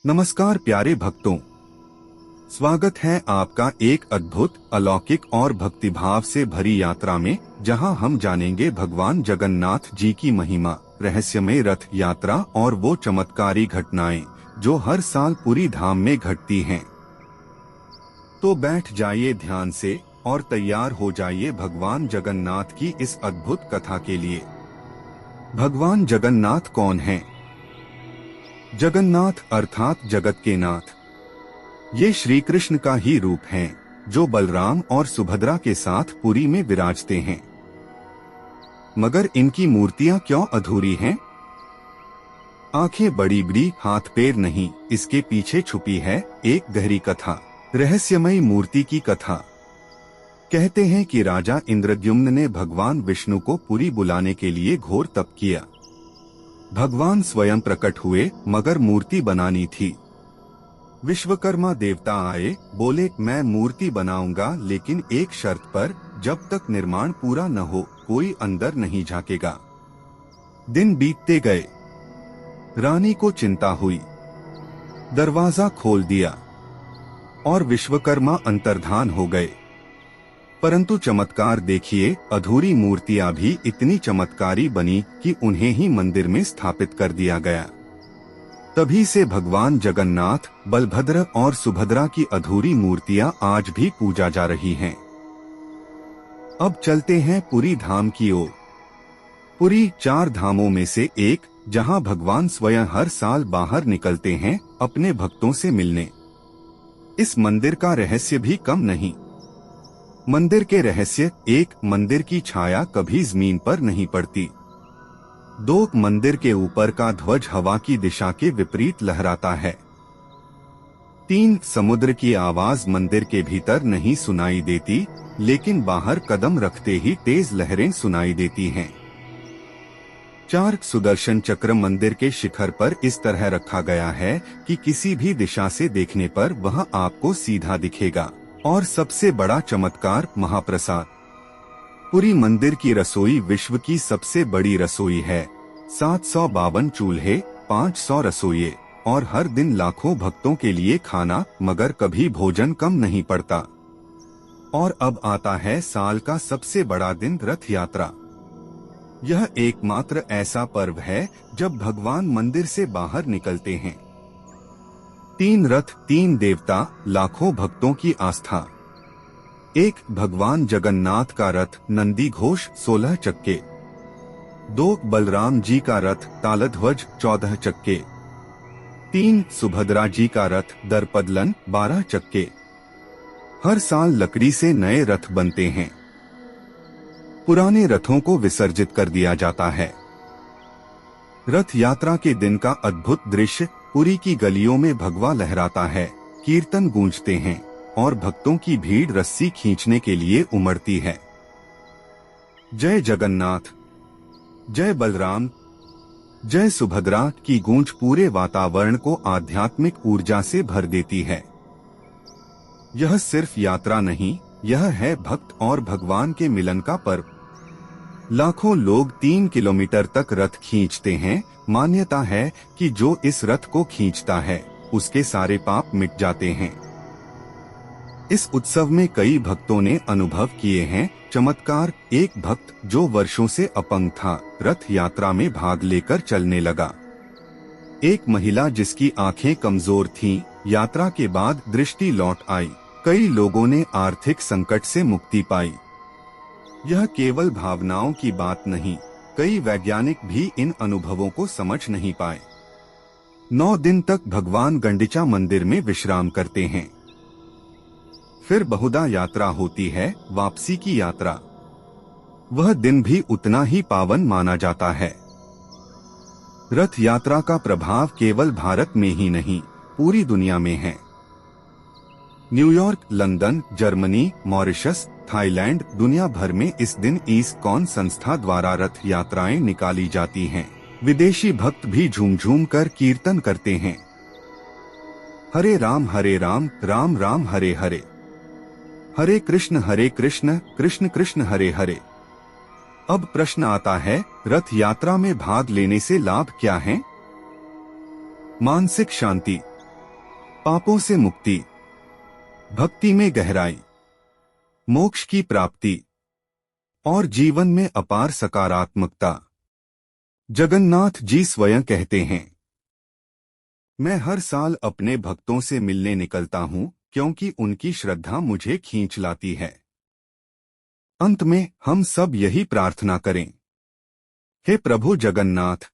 नमस्कार प्यारे भक्तों, स्वागत है आपका एक अद्भुत, अलौकिक और भक्तिभाव से भरी यात्रा में, जहां हम जानेंगे भगवान जगन्नाथ जी की महिमा, रहस्यमय रथ यात्रा और वो चमत्कारी घटनाएं जो हर साल पुरी धाम में घटती हैं। तो बैठ जाइए ध्यान से और तैयार हो जाइए भगवान जगन्नाथ की इस अद्भुत कथा के लिए। भगवान जगन्नाथ कौन हैं? जगन्नाथ अर्थात जगत के नाथ। ये श्री कृष्ण का ही रूप हैं, जो बलराम और सुभद्रा के साथ पुरी में विराजते हैं। मगर इनकी मूर्तियां क्यों अधूरी हैं? आंखें बड़ी बड़ी, हाथ पैर नहीं, इसके पीछे छुपी है एक गहरी कथा, रहस्यमयी मूर्ति की कथा। कहते हैं कि राजा इंद्रद्युम्न ने भगवान विष्णु को पुरी बुलाने के लिए घोर तप किया। भगवान स्वयं प्रकट हुए, मगर मूर्ति बनानी थी। विश्वकर्मा देवता आए, बोले मैं मूर्ति बनाऊंगा, लेकिन एक शर्त पर, जब तक निर्माण पूरा न हो कोई अंदर नहीं झांकेगा। दिन बीतते गए, रानी को चिंता हुई, दरवाजा खोल दिया और विश्वकर्मा अंतर्धान हो गए। परंतु चमत्कार देखिए, अधूरी मूर्तियां भी इतनी चमत्कारी बनी कि उन्हें ही मंदिर में स्थापित कर दिया गया। तभी से भगवान जगन्नाथ, बलभद्र और सुभद्रा की अधूरी मूर्तियां आज भी पूजा जा रही हैं। अब चलते हैं पुरी धाम की ओर। पुरी 4 धामों में से एक, जहां भगवान स्वयं हर साल बाहर निकलते हैं अपने भक्तों से मिलने। इस मंदिर का रहस्य भी कम नहीं। मंदिर के रहस्य: 1. मंदिर की छाया कभी जमीन पर नहीं पड़ती। 2. मंदिर के ऊपर का ध्वज हवा की दिशा के विपरीत लहराता है। 3. समुद्र की आवाज मंदिर के भीतर नहीं सुनाई देती, लेकिन बाहर कदम रखते ही तेज लहरें सुनाई देती हैं। 4. सुदर्शन चक्र मंदिर के शिखर पर इस तरह रखा गया है कि किसी भी दिशा से देखने पर वह आपको सीधा दिखेगा। और सबसे बड़ा चमत्कार, महाप्रसाद। पुरी मंदिर की रसोई विश्व की सबसे बड़ी रसोई है। 752 चूल्हे, 500 रसोइये और हर दिन लाखों भक्तों के लिए खाना, मगर कभी भोजन कम नहीं पड़ता। और अब आता है साल का सबसे बड़ा दिन, रथ यात्रा। यह एकमात्र ऐसा पर्व है जब भगवान मंदिर से बाहर निकलते हैं। 3 रथ, 3 देवता, लाखों भक्तों की आस्था। 1. भगवान जगन्नाथ का रथ नंदी घोष 16 चक्के। 2. बलराम जी का रथ तालध्वज 14 चक्के। 3. सुभद्रा जी का रथ दर्पदलन 12 चक्के। हर साल लकड़ी से नए रथ बनते हैं। पुराने रथों को विसर्जित कर दिया जाता है। रथ यात्रा के दिन का अद्भुत दृश्य: पुरी की गलियों में भगवा लहराता है, कीर्तन गूंजते हैं और भक्तों की भीड़ रस्सी खींचने के लिए उमड़ती है। जय जगन्नाथ, जय बलराम, जय सुभद्रा की गूंज पूरे वातावरण को आध्यात्मिक ऊर्जा से भर देती है। यह सिर्फ यात्रा नहीं, यह है भक्त और भगवान के मिलन का पर्व। लाखों लोग 3 किलोमीटर तक रथ खींचते हैं। मान्यता है कि जो इस रथ को खींचता है, उसके सारे पाप मिट जाते हैं। इस उत्सव में कई भक्तों ने अनुभव किए हैं चमत्कार। एक भक्त जो वर्षों से अपंग था, रथ यात्रा में भाग लेकर चलने लगा। एक महिला जिसकी आंखें कमजोर थीं, यात्रा के बाद दृष्टि लौट आई। कई लोगों ने आर्थिक संकट से मुक्ति पाई। यह केवल भावनाओं की बात नहीं, कई वैज्ञानिक भी इन अनुभवों को समझ नहीं पाए। 9 दिन तक भगवान गंडिचा मंदिर में विश्राम करते हैं। फिर बहुधा यात्रा होती है, वापसी की यात्रा। वह दिन भी उतना ही पावन माना जाता है। रथ यात्रा का प्रभाव केवल भारत में ही नहीं, पूरी दुनिया में है। New York, London, Germany, Mauritius, Thailand, दुनिया भर में इस दिन इस्कॉन संस्था द्वारा रथ यात्राएं निकाली जाती हैं। विदेशी भक्त भी झूम झूम कर कीर्तन करते हैं। हरे राम, राम राम हरे हरे, हरे कृष्ण कृष्ण कृष्ण हरे हरे। अब प्रश्न आता है, रथ यात्रा में भाग लेने से लाभ क्या है? मानसिक शांति, पापों से मुक्ति, भक्ति में गहराई, मोक्ष की प्राप्ति और जीवन में अपार सकारात्मकता। जगन्नाथ जी स्वयं कहते हैं, मैं हर साल अपने भक्तों से मिलने निकलता हूं क्योंकि उनकी श्रद्धा मुझे खींच लाती है। अंत में हम सब यही प्रार्थना करें, हे प्रभु जगन्नाथ,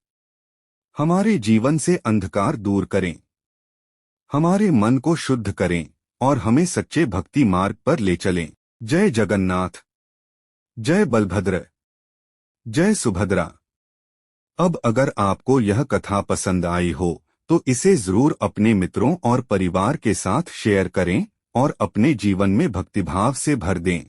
हमारे जीवन से अंधकार दूर करें, हमारे मन को शुद्ध करें और हमें सच्चे भक्ति मार्ग पर ले चलें। जय जगन्नाथ, जय बलभद्र, जय सुभद्रा। अब अगर आपको यह कथा पसंद आई हो तो इसे जरूर अपने मित्रों और परिवार के साथ शेयर करें और अपने जीवन में भक्तिभाव से भर दें।